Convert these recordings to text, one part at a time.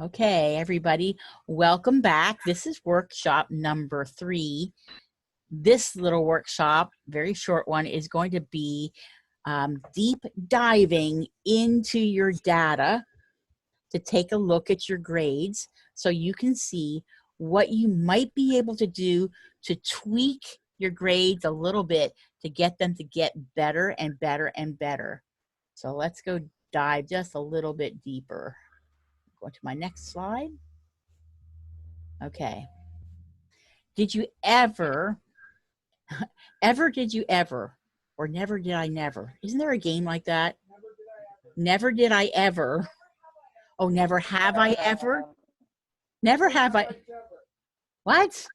Okay, everybody, welcome back. This is workshop number 3. This little workshop, very short one, is going to be deep diving into your data to take a look at your grades so you can see what you might be able to do to tweak your grades a little bit to get them to get better and better and better. So let's go dive just a little bit deeper. Go to my next slide. Okay. Did you ever, did you ever, or never did I never? Isn't there a game like that? Never did I ever. Oh, never have I ever? Never have I. What?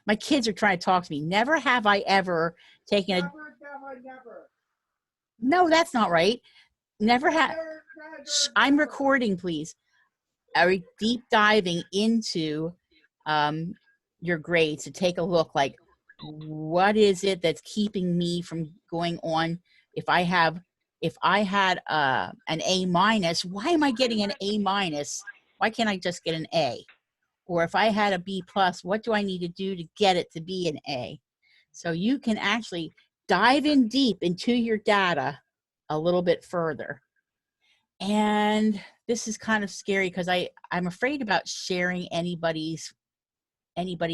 My kids are trying to talk to me. Never have I ever taken a. No, that's not right. Never have. I'm recording, please. Are we deep diving into your grades to take a look, like what is it that's keeping me from going on? If I had an A minus, why am I getting an A minus? Why can't I just get an A? Or if I had a B plus, what do I need to do to get it to be an A? So you can actually dive in deep into your data a little bit further. And this is kind of scary because I'm afraid about sharing anybody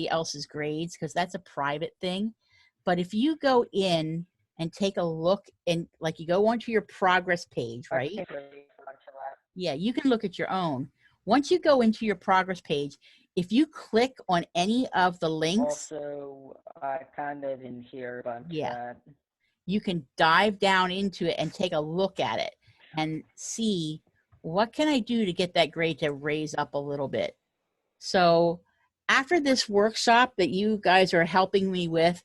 else's grades because that's a private thing. But if you go in and take a look, and like you go onto your progress page, right? Yeah, you can look at your own. Once you go into your progress page, if you click on any of the links, also I kind of didn't hear about that. You can dive down into it and take a look at it and see what can I do to get that grade to raise up a little bit. So after this workshop that you guys are helping me with,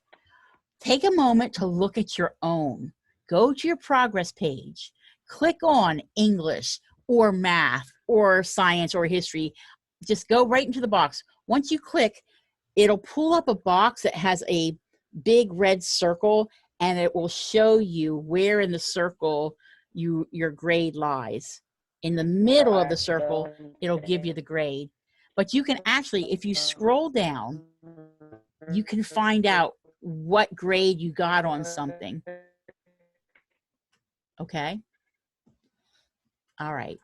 take a moment to look at your own. Go to your progress page, click on English or math or science or history. Just go right into the box. Once you click, it'll pull up a box that has a big red circle, and it will show you where in the circle your grade lies. In the middle of the circle, it'll give you the grade. But you can actually, if you scroll down, you can find out what grade you got on something. Okay? All right.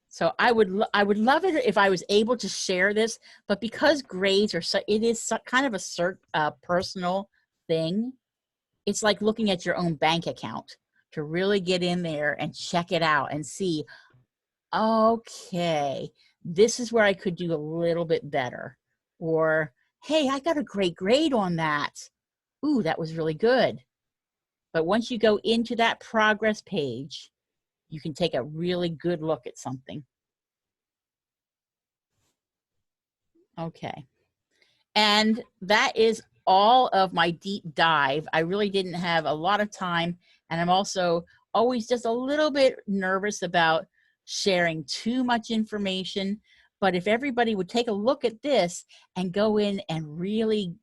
So I would love it if I was able to share this, but because grades are it is kind of a personal thing. It's like looking at your own bank account to really get in there and check it out and see, okay, this is where I could do a little bit better. Or, hey, I got a great grade on that. Ooh, that was really good. But once you go into that progress page, you can take a really good look at something. Okay. And that is all of my deep dive. I really didn't have a lot of time, and I'm also always just a little bit nervous about sharing too much information. But if everybody would take a look at this and go in and really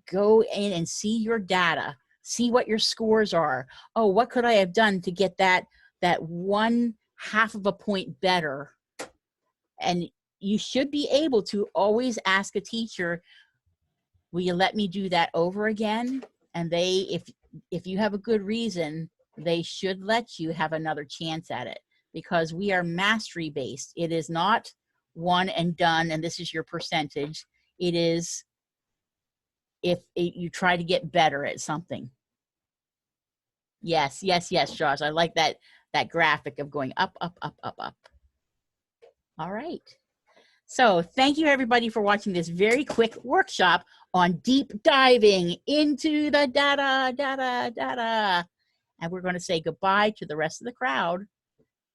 go in and see your data, see what your scores are. Oh, what could I have done to get that 1/2 of a point better? And you should be able to always ask a teacher, will you let me do that over again? And if you have a good reason, they should let you have another chance at it, because we are mastery based. It is not one and done and this is your percentage. It is you try to get better at something. Yes, yes, yes, Josh. I like that graphic of going up, up, up, up, up. All right. So thank you everybody for watching this very quick workshop on deep diving into the data. And we're going to say goodbye to the rest of the crowd.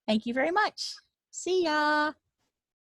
Thank you very much. See ya.